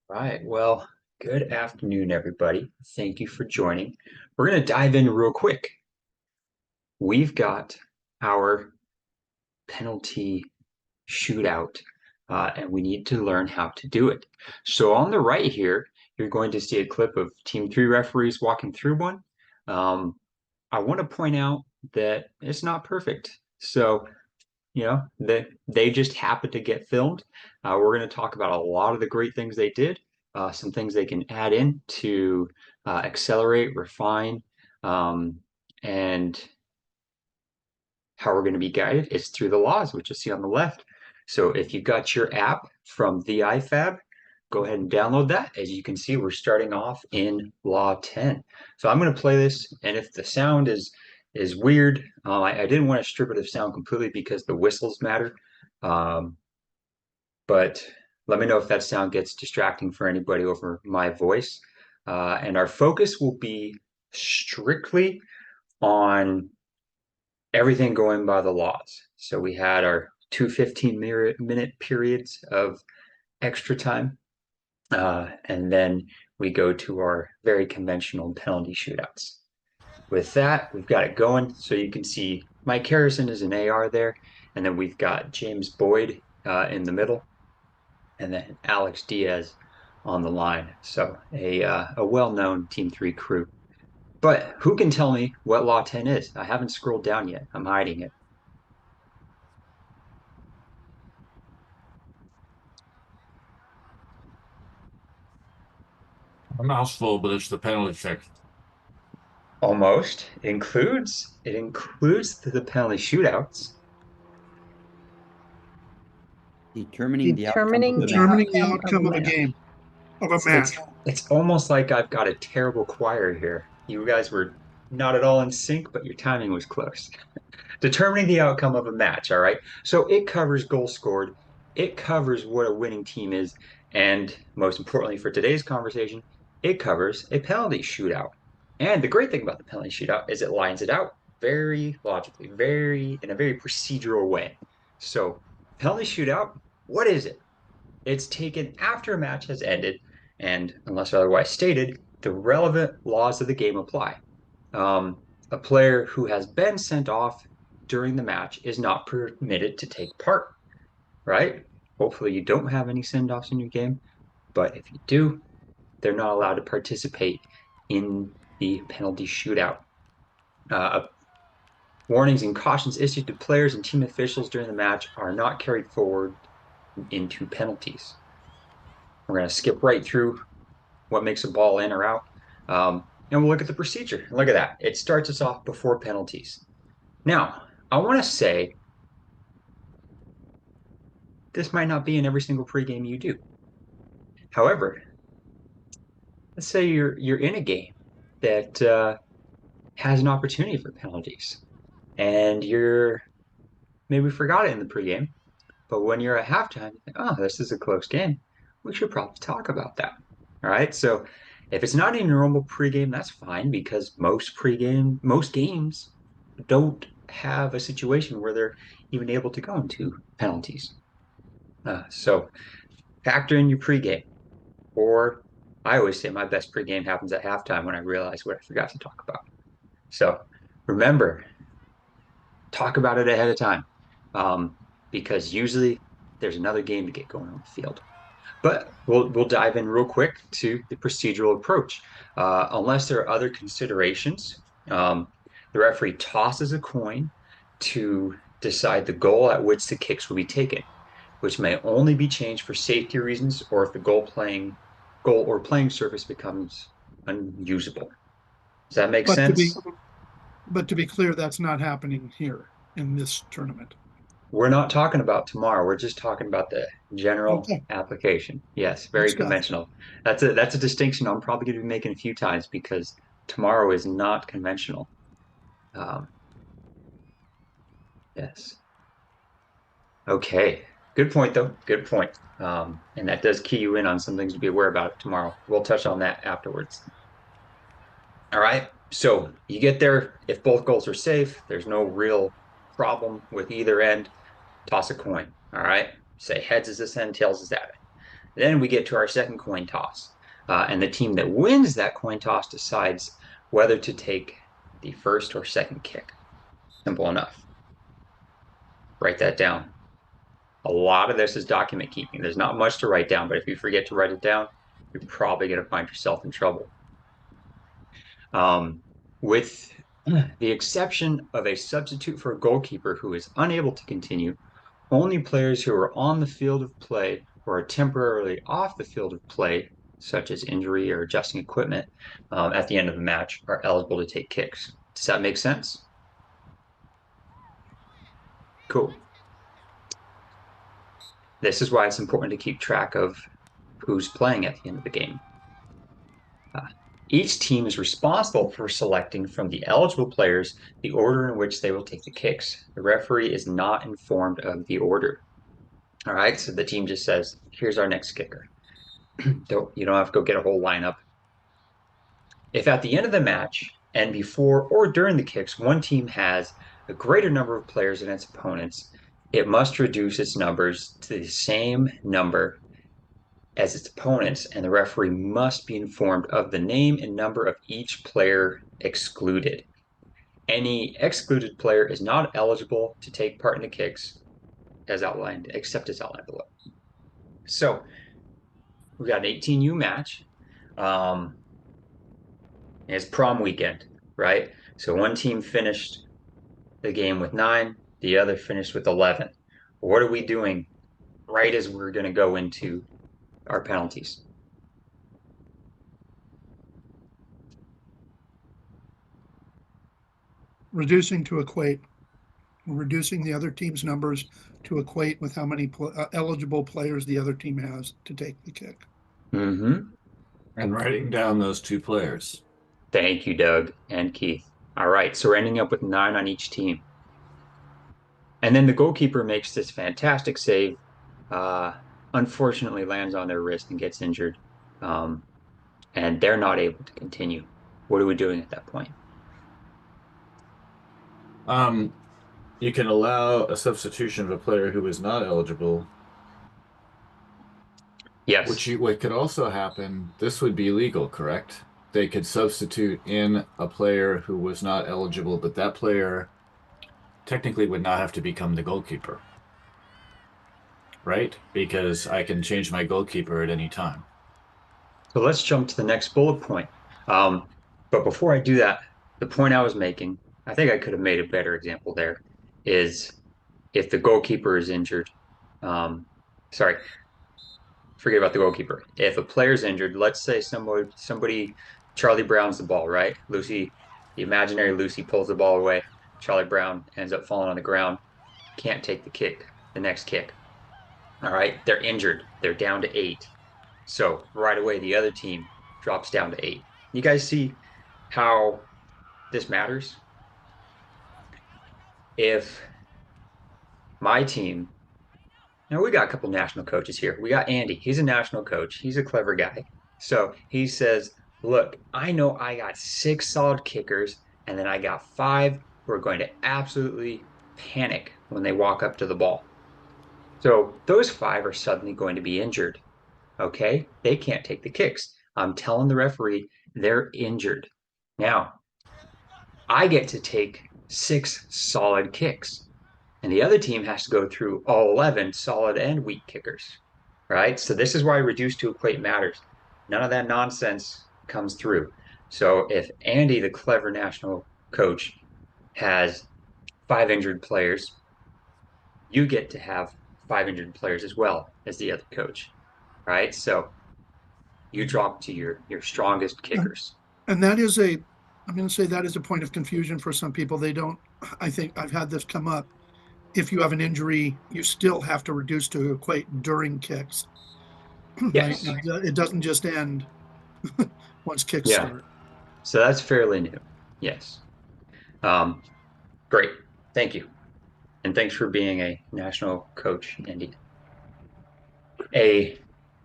Right. Well, good afternoon, everybody. Thank you for joining. We're going to dive in real quick. We've got our penalty shootout, and we need to learn how to do it. So on the right here, you're going to see a clip of Team 3 referees walking through one. Um, I want to point out that it's not perfect. So, they just happen to get filmed. We're going to talk about a lot of the great things they did, some things they can add in to accelerate, refine, um, and how we're going to be guided is through the laws, which you see on the left. So if you've got your app from the IFAB, go ahead and download that. As you can see, we're starting off in Law 10. So I'm going to play this, and if the sound is weird, I didn't want to strip it of sound completely because the whistles matter. Um, but let me know if that sound gets distracting for anybody over my voice. And our focus will be strictly on everything going by the laws. So we had our two 15-minute periods of extra time, and then we go to our very conventional penalty shootouts. With that, we've got it going. So you can see Mike Harrison is an AR there, and then we've got James Boyd in the middle, and then Alex Diaz on the line. So a well-known Team 3 crew. But who can tell me what Law 10 is? I haven't scrolled down yet. I'm hiding it. A mouthful, but it's the penalty check. Almost. It includes the penalty shootouts. Determining the outcome of Determining the the match. Determining the outcome of a outcome of a match. game, of a It's match. it's almost like I've got a terrible choir here. You guys were not at all in sync, but your timing was close. Determining the outcome of a match, all right? So it covers goals scored, it covers what a winning team is, and most importantly for today's conversation, it covers a penalty shootout. And the great thing about the penalty shootout is it lines it out very logically, very in a very procedural way. So, penalty shootout, what is it? It's taken after a match has ended, and unless otherwise stated, the relevant laws of the game apply. A player who has been sent off during the match is not permitted to take part, right? Hopefully, you don't have any send offs in your game, but if you do, they're not allowed to participate in the penalty shootout. Uh, Warnings and cautions issued to players and team officials during the match are not carried forward into penalties. We're going to skip right through what makes a ball in or out. And we'll look at the procedure. Look at that. It starts us off before penalties. Now, I want to say this might not be in every single pregame you do. However, let's say you're in a game that has an opportunity for penalties, and you're maybe forgot it in the pregame, but when you're at halftime, you think, oh, this is a close game. We should probably talk about that. All right. So if it's not in your normal pregame, that's fine because most games don't have a situation where they're even able to go into penalties. So factor in your pregame, or I always say my best pregame happens at halftime when I realize what I forgot to talk about. So remember, talk about it ahead of time, because usually there's another game to get going on the field. But we'll dive in real quick to the procedural approach. Unless there are other considerations, the referee tosses a coin to decide the goal at which the kicks will be taken, which may only be changed for safety reasons or if the goal or playing surface becomes unusable. Does that make But to sense? be but to be clear, that's not happening here in this tournament. We're not talking about tomorrow. We're just talking about the general Okay, application. Yes, good very stuff. conventional. That's a distinction I'm probably going to be making a few times because tomorrow is not conventional. Um, yes. Okay. Good point, though. Good point. And that does key you in on some things to be aware about tomorrow. We'll touch on that afterwards. All right. So you get there. If both goals are safe, there's no real problem with either end. Toss a coin. All right. Say heads is this end, tails is that end. Then we get to our second coin toss. And the team that wins that coin toss decides whether to take the first or second kick. Simple enough. Write that down. A lot of this is document keeping. There's not much to write down, but if you forget to write it down, you're probably going to find yourself in trouble. With the exception of a substitute for a goalkeeper who is unable to continue, only players who are on the field of play or are temporarily off the field of play, such as injury or adjusting equipment, at the end of the match are eligible to take kicks. Does that make sense? Cool. This is why it's important to keep track of who's playing at the end of the game. Each team is responsible for selecting from the eligible players the order in which they will take the kicks. The referee is not informed of the order. All right, so the team just says, here's our next kicker. You don't have to go get a whole lineup. If at the end of the match and before or during the kicks, one team has a greater number of players than its opponents, it must reduce its numbers to the same number as its opponents, and the referee must be informed of the name and number of each player excluded. Any excluded player is not eligible to take part in the kicks as outlined, except as outlined below. So we got an 18U match. It's prom weekend, right? So one team finished the game with 9, the other finished with 11. What are we doing right as we're going to go into our penalties? Reducing to equate. Reducing the other team's numbers to equate with how many eligible players the other team has to take the kick. Mm-hmm. And writing down those 2 players. Thank you, Doug and Keith. All right, so we're ending up with 9 on each team. And then the goalkeeper makes this fantastic save, unfortunately lands on their wrist and gets injured, and they're not able to continue. What are we doing at that point? You can allow a substitution of a player who is not eligible. Yes. What could also happen, this would be legal, correct? They could substitute in a player who was not eligible, but that player technically would not have to become the goalkeeper. Right? Because I can change my goalkeeper at any time. So let's jump to the next bullet point. But before I do that, the point I was making, I think I could have made a better example there, is if the goalkeeper is injured, sorry, forget about the goalkeeper. If a player's injured, let's say somebody, Charlie Brown's the ball, right? Lucy, the imaginary Lucy pulls the ball away. Charlie Brown ends up falling on the ground, can't take the next kick. All right, they're injured. They're down to 8. So right away, the other team drops down to 8. You guys see how this matters? If my team, now we got a couple national coaches here. We got Andy. He's a national coach. He's a clever guy. So he says, look, I know I got 6 solid kickers, and then I got 5 who are going to absolutely panic when they walk up to the ball. So those 5 are suddenly going to be injured. Okay, they can't take the kicks. I'm telling the referee they're injured. Now, I get to take 6 solid kicks, and the other team has to go through all 11 solid and weak kickers, right? So this is why reduce to equate matters. None of that nonsense comes through. So if Andy, the clever national coach, has 5 injured players, you get to have 5 injured players as well as the other coach. Right, so you drop to your strongest kickers. And I'm going to say that is a point of confusion for some people. I think I've had this come up. If you have an injury, you still have to reduce to equate during kicks. Yes. Right? It doesn't just end once kicks start. So that's fairly new. Yes. Great. Thank you. And thanks for being a national coach, Andy.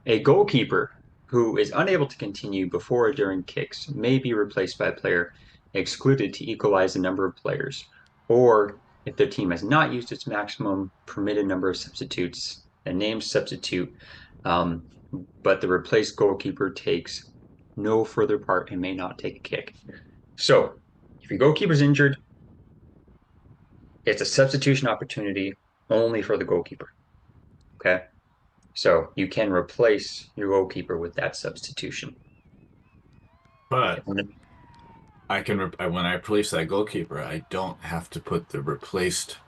A goalkeeper who is unable to continue before or during kicks may be replaced by a player excluded to equalize the number of players, or if their team has not used its maximum permitted number of substitutes, a named substitute but the replaced goalkeeper takes no further part and may not take a kick. So if your goalkeeper's injured, it's a substitution opportunity only for the goalkeeper. Okay. So you can replace your goalkeeper with that substitution. But I can when I replace that goalkeeper, I don't have to put the replacement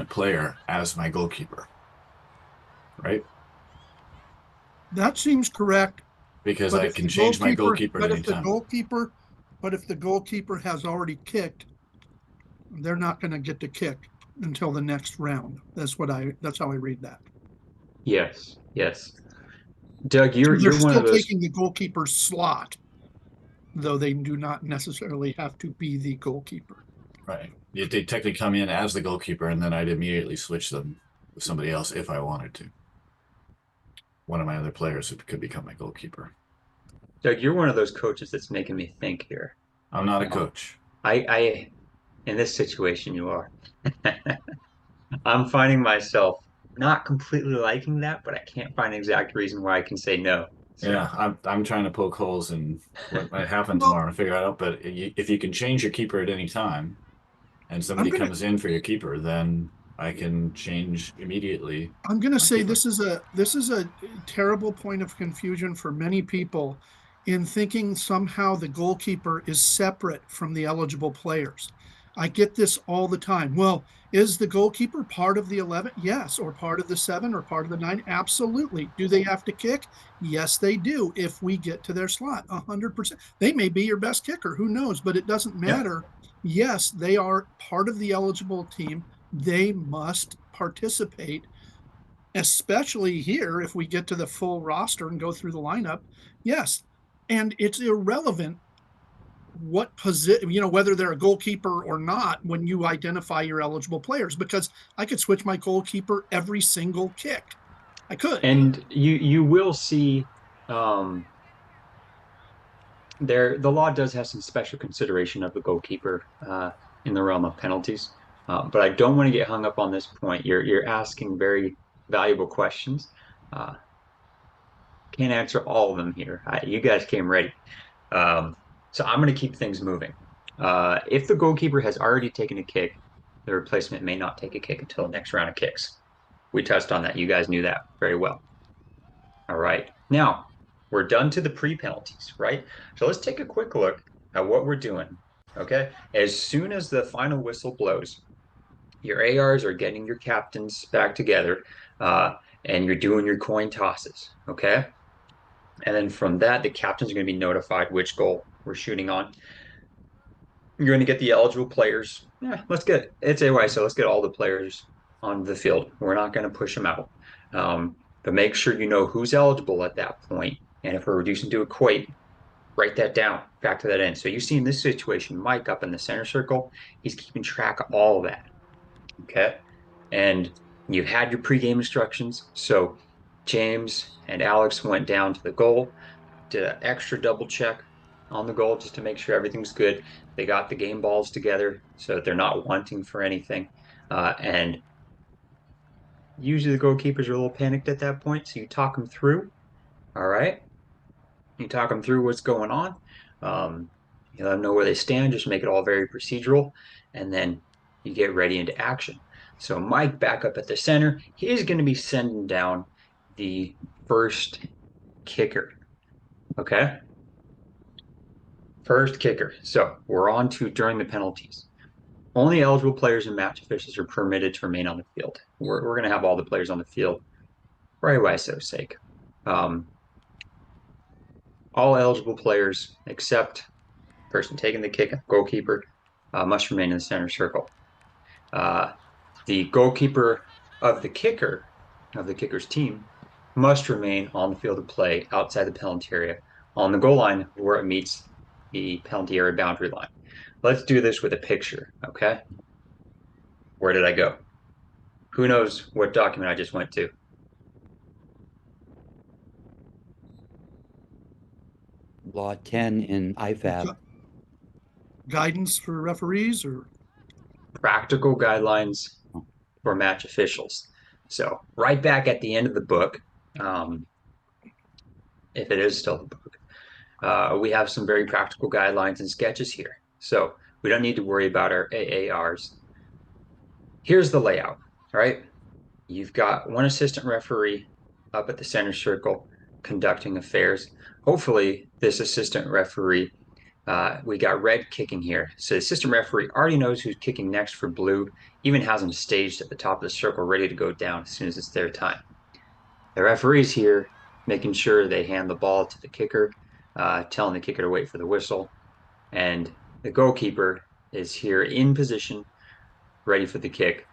player as my goalkeeper, right? That seems correct. Because But I if can the change my goalkeeper, goalkeeper at but any if the time. goalkeeper, but if the goalkeeper has already kicked, they're not going to get to kick until the next round. That's how I read that. Yes, yes. Doug, So you're they're one of still those. taking the goalkeeper's slot, though they do not necessarily have to be the goalkeeper. Right. They technically come in as the goalkeeper, and then I'd immediately switch them with somebody else if I wanted to. One of my other players who could become my goalkeeper. Doug, you're one of those coaches that's making me think here. I'm not a coach. I in this situation you are. I'm finding myself not completely liking that, but I can't find an exact reason why I can say no. So Yeah, I'm trying to poke holes in what might happen Well, tomorrow and figure it out. But if you can change your keeper at any time, and I'm somebody gonna comes in for your keeper, then I can change immediately I'm gonna my say keeper. this is a terrible point of confusion for many people in thinking somehow the goalkeeper is separate from the eligible players. I get this all the time. Well, is the goalkeeper part of the 11? Yes. Or part of the 7 or part of the 9? Absolutely. Do they have to kick? Yes, they do if we get to their slot. 100%. They may be your best kicker. Who knows? But it doesn't Yeah. matter. Yes, they are part of the eligible team. They must participate, especially here if we get to the full roster and go through the lineup. Yes. And it's irrelevant what position, whether they're a goalkeeper or not when you identify your eligible players, because I could switch my goalkeeper every single kick. I could. and you will see the law does have some special consideration of the goalkeeper in the realm of penalties. But I don't want to get hung up on this point. You're asking very valuable questions. Uh, can't answer all of them here. You guys came ready. So I'm going to keep things moving. If the goalkeeper has already taken a kick, the replacement may not take a kick until the next round of kicks. We touched on that. You guys knew that very well. All right. Now, we're done to the pre-penalties, right? So let's take a quick look at what we're doing. Okay. As soon as the final whistle blows, your ARs are getting your captains back together, and you're doing your coin tosses. Okay. And then from that, the captains are going to be notified which goal we're shooting on. You're going to get the eligible players. Yeah, it's AY, so let's get all the players on the field. We're not going to push them out. But make sure you know who's eligible at that point. And if we're reducing to equate, write that down, factor that in. So you see in this situation, Mike up in the center circle, he's keeping track of all of that. Okay. And you've had your pregame instructions. So James and Alex went down to the goal, did an extra double check on the goal just to make sure everything's good. They got the game balls together so that they're not wanting for anything. And usually the goalkeepers are a little panicked at that point. So you talk them through. All right. You talk them through what's going on. You let them know where they stand. Just make it all very procedural. And then you get ready into action. So Mike back up at the center. He's going to be sending down the first kicker. Okay. First kicker. So we're on to during the penalties. Only eligible players and match officials are permitted to remain on the field. We're going to have all the players on the field for ISO's sake. All eligible players except the person taking the kick, goalkeeper, must remain in the center circle. The goalkeeper of the kicker's team, must remain on the field of play outside the penalty area on the goal line where it meets the penalty area boundary line. Let's do this with a picture, okay? Where did I go? Who knows what document I just went to? Law 10 in IFAB. Guidance for referees or Practical guidelines for match officials. So right back at the end of the book, if it is still a bug. We have some very practical guidelines and sketches here. So we don't need to worry about our AARs. Here's the layout, right? You've got one assistant referee up at the center circle conducting affairs. Hopefully this assistant referee, we got red kicking here. So the assistant referee already knows who's kicking next for blue, even has them staged at the top of the circle ready to go down as soon as it's their time. The referee's here making sure they hand the ball to the kicker, telling the kicker to wait for the whistle. And the goalkeeper is here in position, ready for the kick.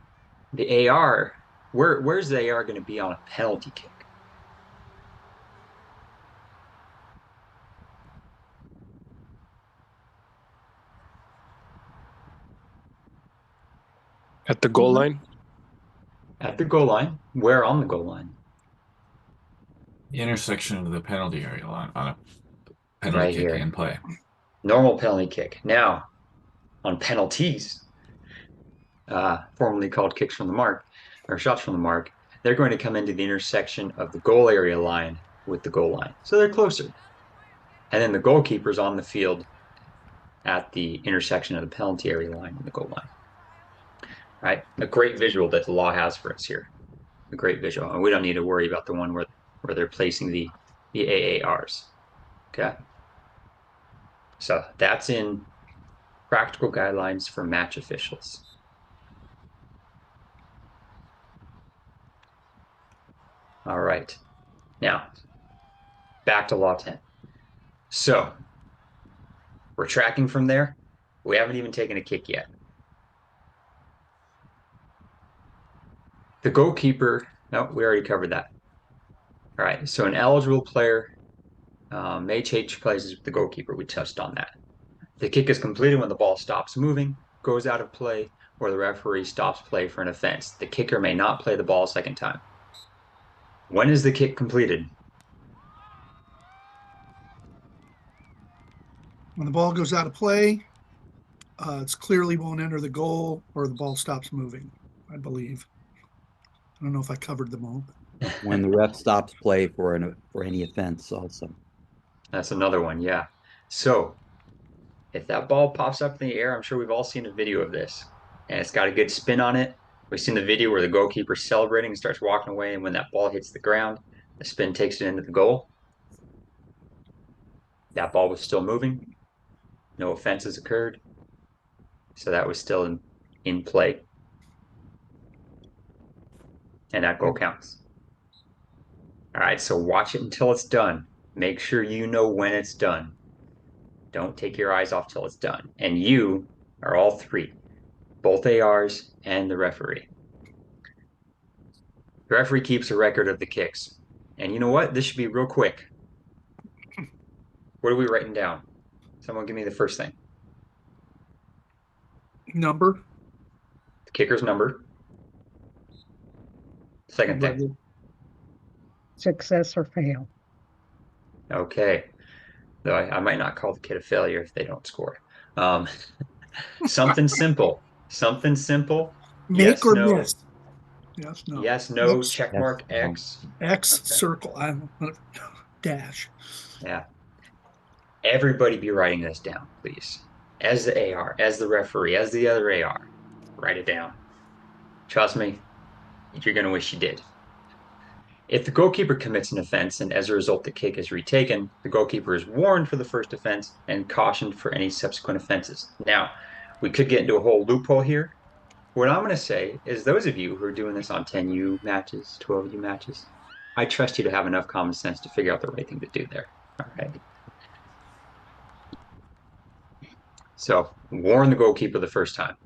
The AR, where's the AR going to be on a penalty kick? At the goal line? At the goal line. Where on the goal line? The intersection of the penalty area line on a penalty Right kick here. in play. Normal penalty kick. Now, on penalties, formerly called kicks from the mark, or shots from the mark, they're going to come into the intersection of the goal area line with the goal line. So they're closer. And then the goalkeeper's on the field at the intersection of the penalty area line and the goal line. Right? A great visual that the law has for us here. A great visual. And we don't need to worry about the one where they're placing the AARs. Okay? So that's in practical guidelines for match officials. All right. Now, back to Law 10. So, we're tracking from there. We haven't even taken a kick yet. The goalkeeper, no, we already covered that. All right, so an eligible player may change places with the goalkeeper. We touched on that. The kick is completed when the ball stops moving, goes out of play, or the referee stops play for an offense. The kicker may not play the ball a second time. When is the kick completed? When the ball goes out of play, it's clearly won't enter the goal or the ball stops moving, I believe. I don't know if I covered them all. When the ref stops play for any offense also. That's another one, yeah. So, if that ball pops up in the air, I'm sure we've all seen a video of this, and it's got a good spin on it. We've seen the video where the goalkeeper's celebrating and starts walking away, and when that ball hits the ground, the spin takes it into the goal. That ball was still moving. No offenses occurred. So that was still in play. And that goal counts. All right, so watch it until it's done. Make sure you know when it's done. Don't take your eyes off till it's done. And you are all three, both ARs and the referee. The referee keeps a record of the kicks. And you know what? This should be real quick. What are we writing down? Someone give me the first thing. Number. The kicker's number. Second thing. Success or fail. Okay. Though I might not call the kid a failure if they don't score. Something simple. Something simple. Make Yes, or no. miss. Yes, no. Yes, no, Oops. check mark, Yes. X. X Okay. circle. I don't know. Dash. Yeah. Everybody be writing this down, please. As the AR, as the referee, as the other AR. Write it down. Trust me, you're going to wish you did. If the goalkeeper commits an offense and as a result the kick is retaken, the goalkeeper is warned for the first offense and cautioned for any subsequent offenses. Now, we could get into a whole loophole here. What I'm going to say is those of you who are doing this on 10U matches, 12U matches, I trust you to have enough common sense to figure out the right thing to do there. All right. So, warn the goalkeeper the first time.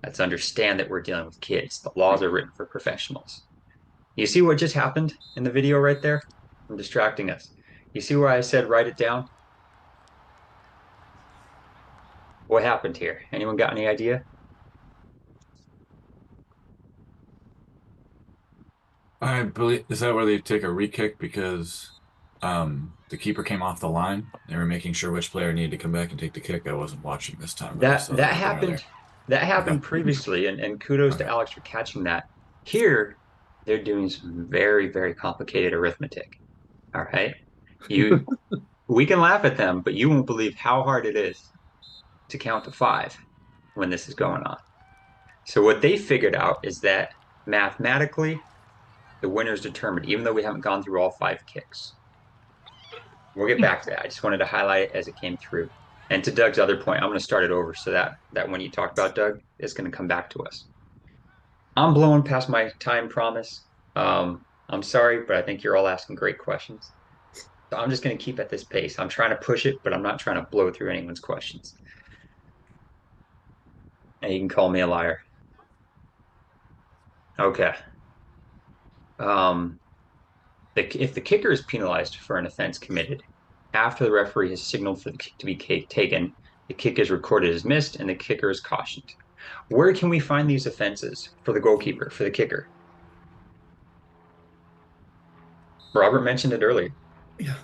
Let's understand that we're dealing with kids. The laws are written for professionals. You see what just happened in the video right there? I'm distracting us. You see where I said write it down? What happened here? Anyone got any idea? I believe, is that where they take a re-kick because the keeper came off the line? They were making sure which player needed to come back and take the kick. I wasn't watching this time. But I saw That something happened. earlier. That happened Okay. previously, and kudos to Okay. Alex for catching that. Here, they're doing some very, very complicated arithmetic. All right. We can laugh at them, but you won't believe how hard it is to count to 5 when this is going on. So what they figured out is that mathematically, the winner is determined, even though we haven't gone through all 5 kicks. We'll get back to that. I just wanted to highlight it as it came through. And to Doug's other point, I'm going to start it over so that when you talked about Doug, it's going to come back to us. I'm blowing past my time promise. I'm sorry, but I think you're all asking great questions. So I'm just going to keep at this pace. I'm trying to push it, but I'm not trying to blow through anyone's questions. And you can call me a liar. Okay. If the kicker is penalized for an offense committed, after the referee has signaled for the kick to be taken, the kick is recorded as missed and the kicker is cautioned. Where can we find these offenses for the goalkeeper, for the kicker? Robert mentioned it earlier. Yeah.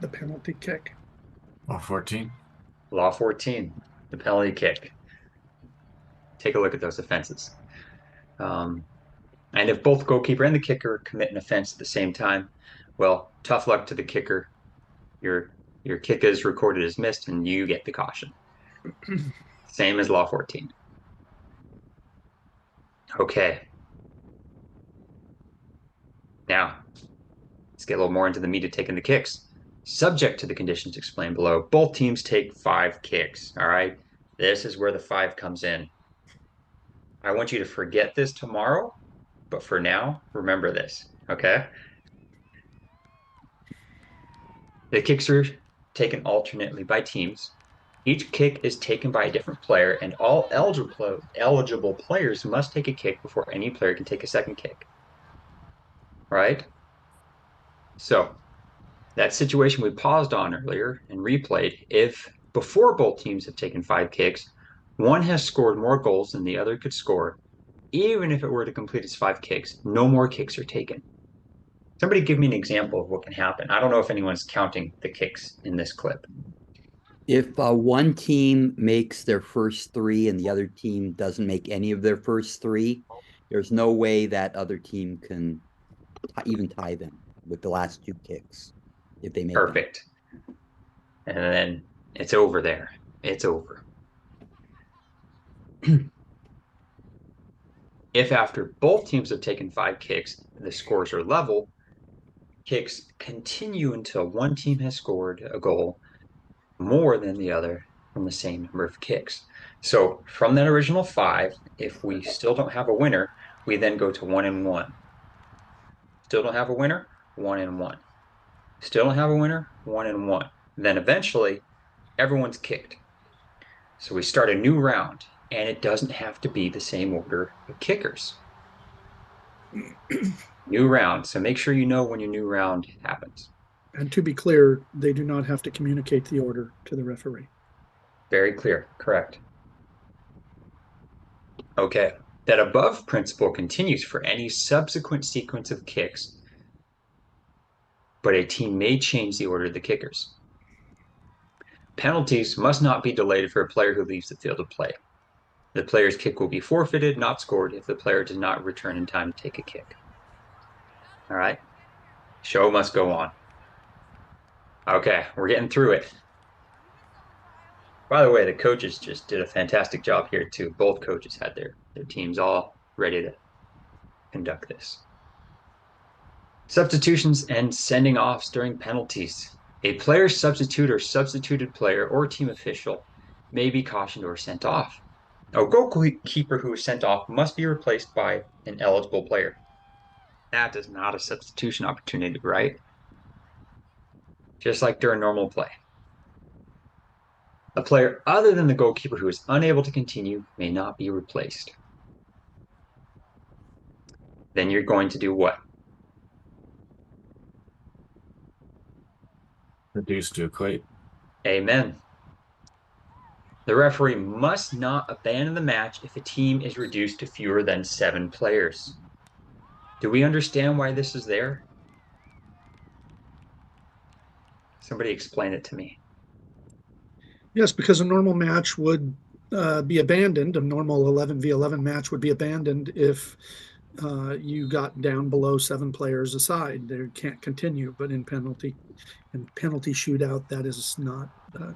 The penalty kick. Law 14. Law 14, the penalty kick. Take a look at those offenses. And if both goalkeeper and the kicker commit an offense at the same time, well, tough luck to the kicker. Your kick is recorded as missed and you get the caution. Same as Law 14. Okay. Now, let's get a little more into the meat of taking the kicks. Subject to the conditions explained below, both teams take 5 kicks, all right? This is where the 5 comes in. I want you to forget this tomorrow, but for now, remember this, okay? The kicks are taken alternately by teams. Each kick is taken by a different player, and all eligible players must take a kick before any player can take a second kick. Right? So, that situation we paused on earlier and replayed, if before both teams have taken 5 kicks, one has scored more goals than the other could score, even if it were to complete its 5 kicks, no more kicks are taken. Somebody give me an example of what can happen. I don't know if anyone's counting the kicks in this clip. If one team makes their first 3 and the other team doesn't make any of their first 3, there's no way that other team can even tie them with the last 2 kicks if they make them. Perfect. And then it's over there. It's over. If after both teams have taken 5 kicks, the scores are level, kicks continue until one team has scored a goal more than the other from the same number of kicks. So from that original 5, if we still don't have a winner, we then go to 1 and 1. Still don't have a winner, 1 and 1. Still don't have a winner, 1 and 1. Then eventually, everyone's kicked. So we start a new round, and it doesn't have to be the same order of kickers. New round. So make sure you know when your new round happens. And to be clear, they do not have to communicate the order to the referee. Very clear. Correct. Okay. That above principle continues for any subsequent sequence of kicks, but a team may change the order of the kickers. Penalties must not be delayed for a player who leaves the field of play. The player's kick will be forfeited, not scored, if the player does not return in time to take a kick. All right. Show must go on. Okay, we're getting through it. By the way, the coaches just did a fantastic job here too. Both coaches had their teams all ready to conduct this. Substitutions and sending offs during penalties. A player substitute or substituted player or team official may be cautioned or sent off. A goalkeeper who is sent off must be replaced by an eligible player. That is not a substitution opportunity, right? Just like during normal play. A player other than the goalkeeper who is unable to continue may not be replaced. Then you're going to do what? Reduce to equate. Amen. The referee must not abandon the match if a team is reduced to fewer than 7 players. Do we understand why this is there? Somebody explain it to me. Yes, because a normal match would be abandoned. A normal 11v11 match would be abandoned if you got down below 7 players aside. They can't continue, but in penalty shootout, that is not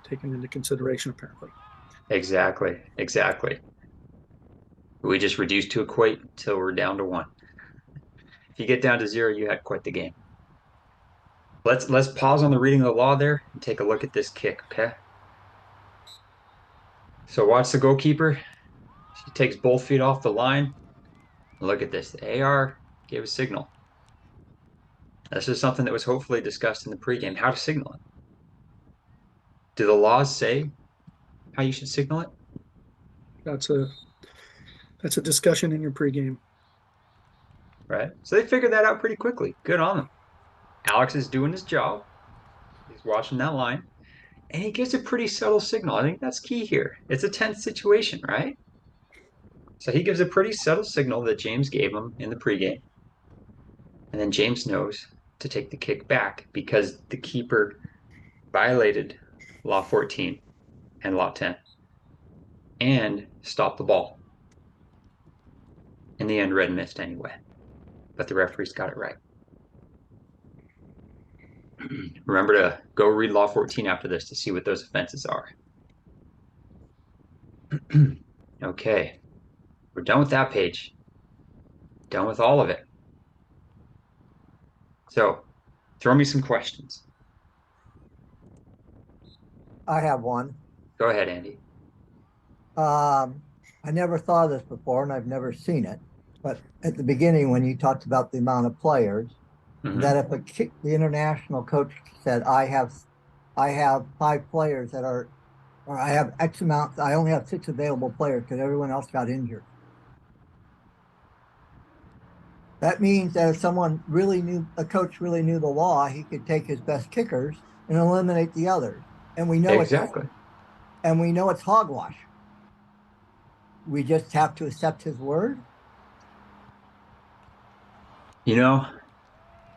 taken into consideration apparently. Exactly. We just reduce to equate until we're down to 1. If you get down to 0, you had quite the game. Let's pause on the reading of the law there and take a look at this kick, okay? So watch the goalkeeper. She takes both feet off the line. Look at this. The AR gave a signal. This is something that was hopefully discussed in the pregame, how to signal it. Do the laws say how you should signal it? That's a discussion in your pregame. Right? So they figured that out pretty quickly. Good on them. Alex is doing his job. He's watching that line. And he gives a pretty subtle signal. I think that's key here. It's a tense situation, right? So he gives a pretty subtle signal that James gave him in the pregame. And then James knows to take the kick back because the keeper violated Law 14 and Law 10 and stopped the ball. In the end, red missed anyway, but the referees got it right. Remember to go read Law 14 after this to see what those offenses are. Okay, we're done with that page. Done with all of it. So, throw me some questions. I have one. Go ahead, Andy. I never thought of this before, and I've never seen it. But at the beginning, when you talked about the amount of players, that if the international coach said, "I have 5 players that are, or I have X amount, I only have 6 available players because everyone else got injured." That means that if a coach really knew the law, he could take his best kickers and eliminate the others. And we know Exactly. And we know it's hogwash. We just have to accept his word. You know,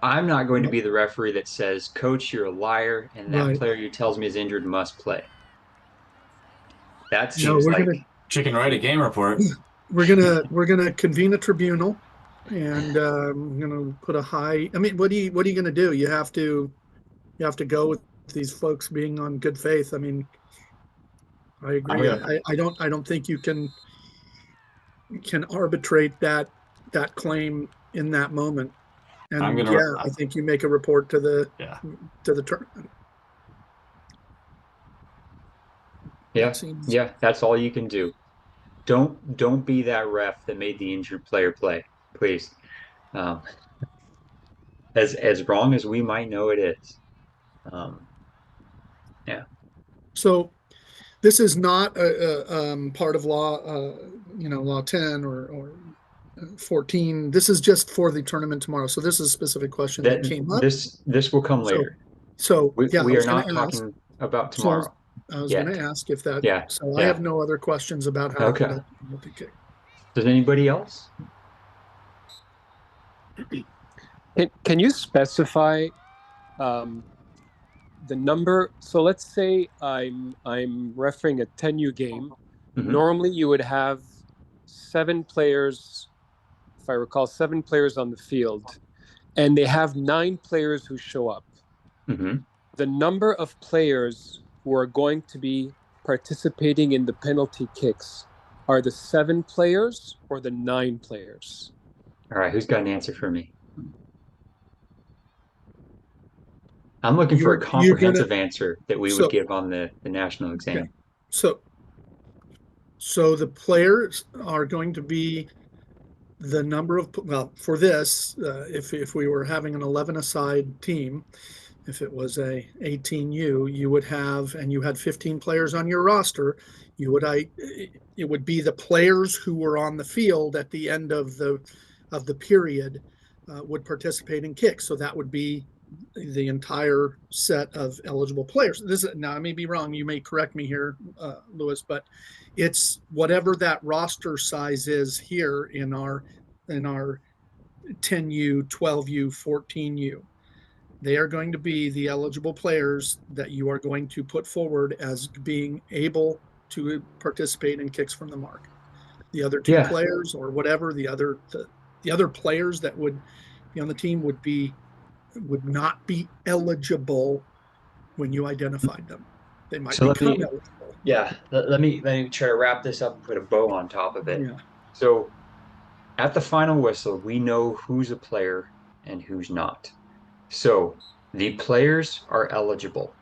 I'm not going to be the referee that says, "Coach, you're a liar, and that Right. player you tells me is injured must play." That No, seems like Chicken write a game report. we're gonna convene a tribunal, and gonna put a high. I mean, what are you gonna do? You have to go with these folks being on good faith. I mean, I agree. I don't think you can arbitrate that claim in that moment. And I think you make a report to the tournament. Yeah, that's all you can do. Don't be that ref that made the injured player play, please. As wrong as we might know it is. Yeah. So this is not a part of law, law 10 or 14. This is just for the tournament tomorrow. So this is a specific question that came up. This will come later. So we I are was not gonna ask. talking about tomorrow. I was going to ask if that. Yeah. So I have no other questions about how to conduct a penalty kick. Does anybody else? Can you specify the number? So let's say I'm refereeing a 10U game. Mhm. Normally you would have 7 players, if I recall, 7 players on the field, and they have 9 players who show up. Mm-hmm. The number of players who are going to be participating in the penalty kicks are the 7 players or the 9 players? All right, who's got an answer for me? I'm looking for a comprehensive answer that we would give on the national exam. Okay. So the players are going to be the number of, well, for this, if we were having an 11-a-side team, if it was a 18U, you would have, and you had 15 players on your roster, it would be the players who were on the field at the end of the period would participate in kicks. So that would be the entire set of eligible players. Now I may be wrong. You may correct me here, Lewis, but it's whatever that roster size is here in our 10U, 12U, 14U. They are going to be the eligible players that you are going to put forward as being able to participate in kicks from the mark. The other 2 players or whatever, the other the other players that would be on the team would not be eligible when you identified them. They might So let become me- eligible. Yeah, let me try to wrap this up and put a bow on top of it. Yeah. So at the final whistle, we know who's a player and who's not. So the players are eligible.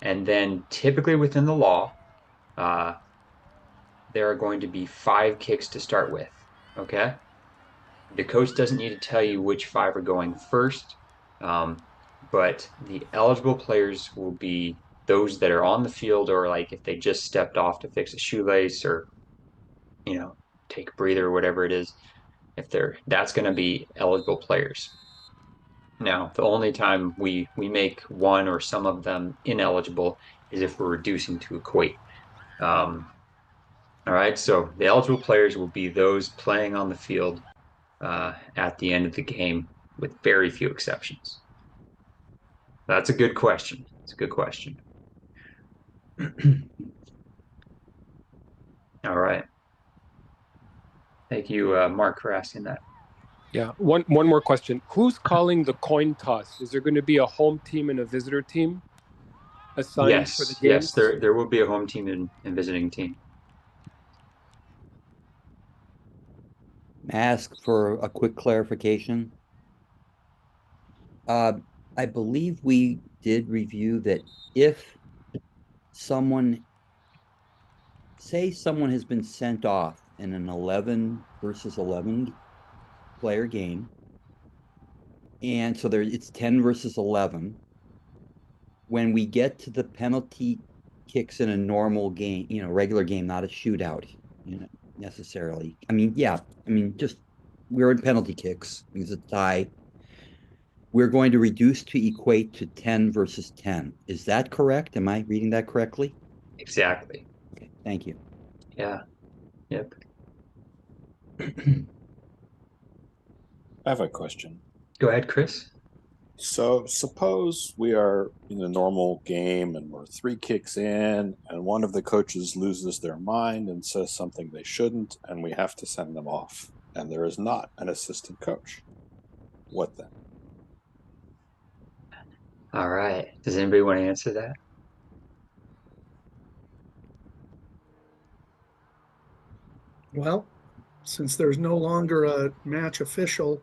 And then typically within the law, there are going to be 5 kicks to start with. Okay? The coach doesn't need to tell you which 5 are going first, but the eligible players will be those that are on the field, or like if they just stepped off to fix a shoelace or, take a breather or whatever it is. That's going to be eligible players. Now, the only time we make one or some of them ineligible is if we're reducing to equate. All right, so the eligible players will be those playing on the field at the end of the game, with very few exceptions. That's a good question. It's a good question. All right. Thank you, Mark, for asking that. Yeah. One more question. Who's calling the coin toss? Is there going to be a home team and a visitor team assigned for the games? Yes, there will be a home team and visiting team. Ask for a quick clarification. I believe we did review that if someone has been sent off in an 11 versus 11 player game, and so it's 10 versus 11. When we get to the penalty kicks in a normal game, regular game, not a shootout, necessarily. Just we're in penalty kicks because it's a tie. We're going to reduce to equate to 10 versus 10. Is that correct? Am I reading that correctly? Exactly. Okay, thank you. Yeah. Yep. I have a question. Go ahead, Chris. So suppose we are in a normal game and we're 3 kicks in and one of the coaches loses their mind and says something they shouldn't, and we have to send them off, and there is not an assistant coach. What then? All right. Does anybody want to answer that? Well, since there's no longer a match official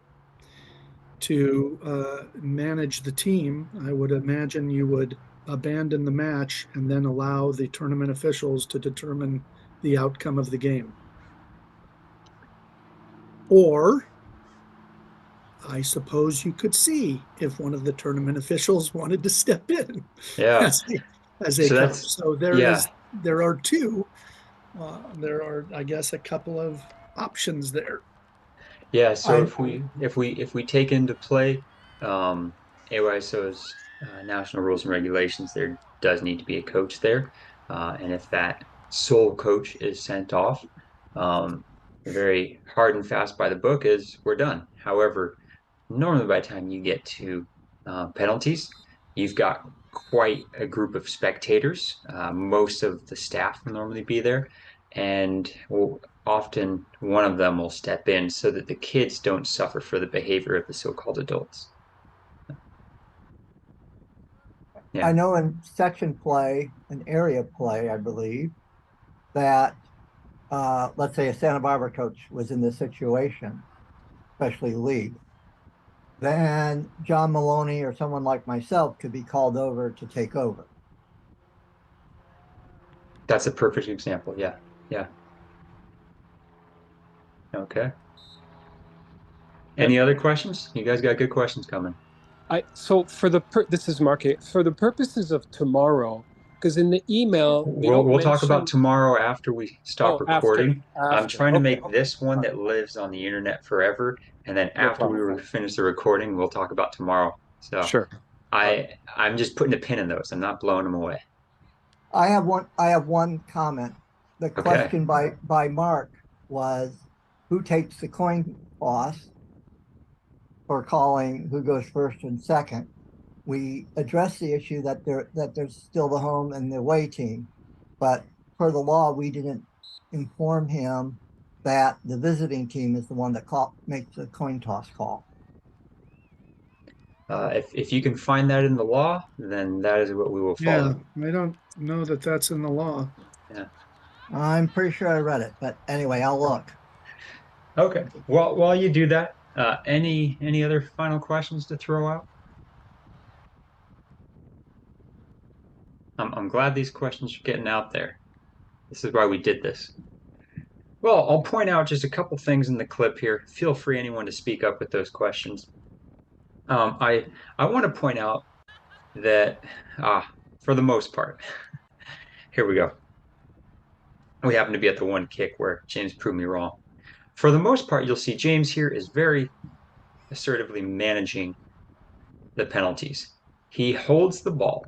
to manage the team, I would imagine you would abandon the match and then allow the tournament officials to determine the outcome of the game. Or I suppose you could see if one of the tournament officials wanted to step in Yeah. as a So coach. that's- So there yeah. there are two. There are, I guess, a couple of options there. Yeah, so I- if we take into play AYSO's national rules and regulations, there does need to be a coach there, and if that sole coach is sent off, very hard and fast by the book is we're done. However, normally by the time you get to penalties, you've got quite a group of spectators. Most of the staff will normally be there, and often one of them will step in so that the kids don't suffer for the behavior of the so-called adults. Yeah. I know in section play and area play, I believe, that let's say a Santa Barbara coach was in this situation, especially league, then John Maloney or someone like myself could be called over to take over. That's a perfect example. Yeah. Yeah. Okay. Any other questions? You guys got good questions coming. So this is Mark. For the purposes of tomorrow, because in the email We'll talk about tomorrow after we stop recording. I'm after. trying to Okay, make okay. this one that lives on the internet forever, and then No after we problem. finish the recording, we'll talk about tomorrow. So Sure. I'm just putting a pin in those. I'm not blowing them away. I have one comment. The Okay. question by Mark was, who takes the coin toss for calling who goes first and second? We addressed the issue that there's still the home and the away team, but per the law, we didn't inform him that the visiting team is the one that makes the coin toss call. If you can find that in the law, then that is what we will follow. Yeah, I don't know that that's in the law. I'm pretty sure I read it, but anyway, I'll look. Okay. Well, while you do that, any other final questions to throw out? I'm glad these questions are getting out there. This is why we did this. Well, I'll point out just a couple things in the clip here. Feel free, anyone, to speak up with those questions. I want to point out that for the most part, here we go. We happen to be at the one kick where James proved me wrong. For the most part, you'll see James here is very assertively managing the penalties. He holds the ball,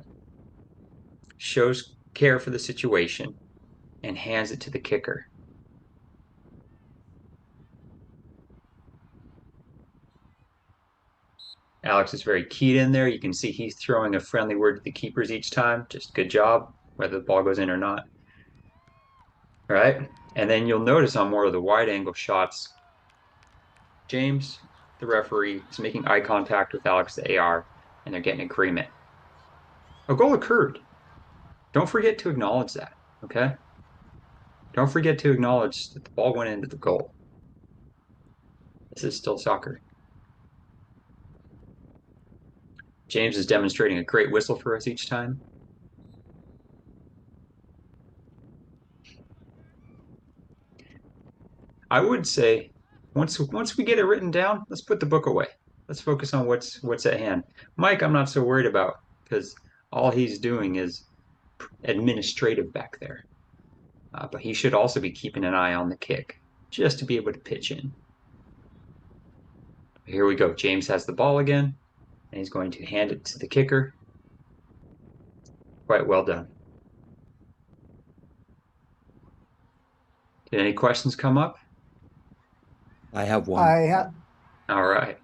shows care for the situation, and hands it to the kicker. Alex is very keyed in there. You can see he's throwing a friendly word to the keepers each time. Just good job, whether the ball goes in or not. All right. And then you'll notice on more of the wide angle shots, James, the referee, is making eye contact with Alex, the AR, and they're getting agreement. A goal occurred. Don't forget to acknowledge that, okay? Don't forget to acknowledge that the ball went into the goal. This is still soccer. James is demonstrating a great whistle for us each time. I would say once we get it written down, let's put the book away. Let's focus on what's at hand. Mike, I'm not so worried about because all he's doing is administrative back there. But he should also be keeping an eye on the kick just to be able to pitch in. Here we go. James has the ball again, and he's going to hand it to the kicker. Quite well done. Did any questions come up? I have one. All right.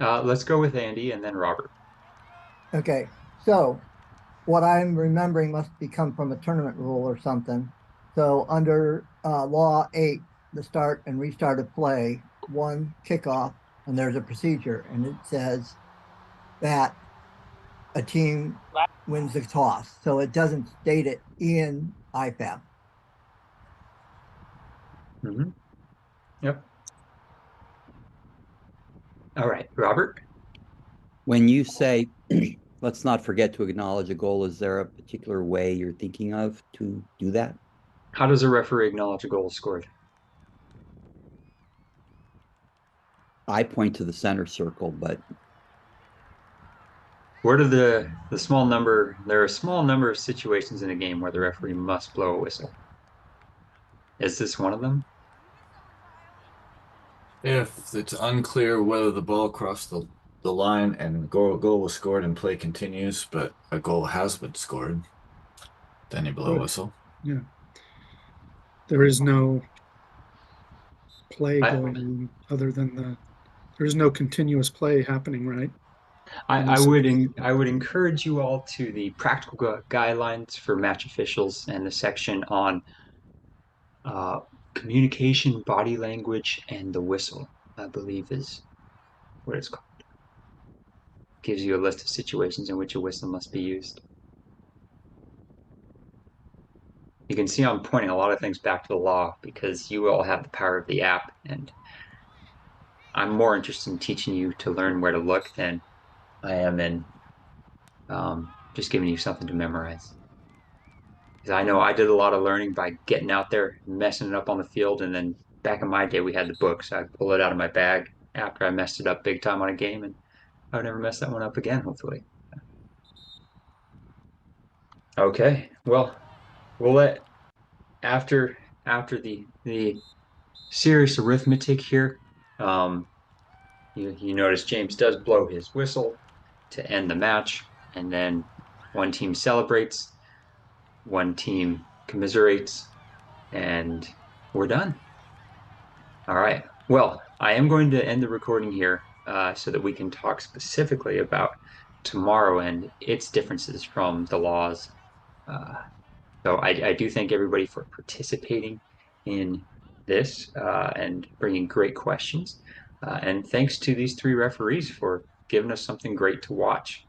Let's go with Andy and then Robert. Okay, so what I'm remembering must come from a tournament rule or something. So under Law 8, the start and restart of play, one kickoff, and there's a procedure, and it says that a team wins the toss. So it doesn't state it in IFAB. Mm-hmm. Yep. All right, Robert. When you say, let's not forget to acknowledge a goal, is there a particular way you're thinking of to do that? How does a referee acknowledge a goal scored? I point to the center circle, but Where do the small number, there are a small number of situations in a game where the referee must blow a whistle. Is this one of them? If it's unclear whether the ball crossed the line and goal was scored and play continues, but a goal has been scored, then you blow a whistle. Yeah. There is no play going on other than there's no continuous play happening, right? I would encourage you all to the practical guidelines for match officials and the section on communication, body language, and the whistle, I believe is what it's called. Gives you a list of situations in which a whistle must be used. You can see I'm pointing a lot of things back to the law because you all have the power of the app, and I'm more interested in teaching you to learn where to look than I am in just giving you something to memorize. Because I know I did a lot of learning by getting out there, messing it up on the field, and then back in my day we had the book, so I'd pull it out of my bag after I messed it up big time on a game, and I would never mess that one up again, hopefully. Okay, well, we'll let after the serious arithmetic here, you notice James does blow his whistle to end the match, and then one team celebrates, one team commiserates, and we're done. All right. Well, I am going to end the recording here so that we can talk specifically about tomorrow and its differences from the laws. So I do thank everybody for participating in this and bringing great questions. And thanks to these three referees for giving us something great to watch.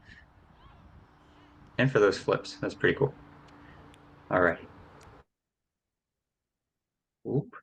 And for those flips. That's pretty cool. All right. Oop.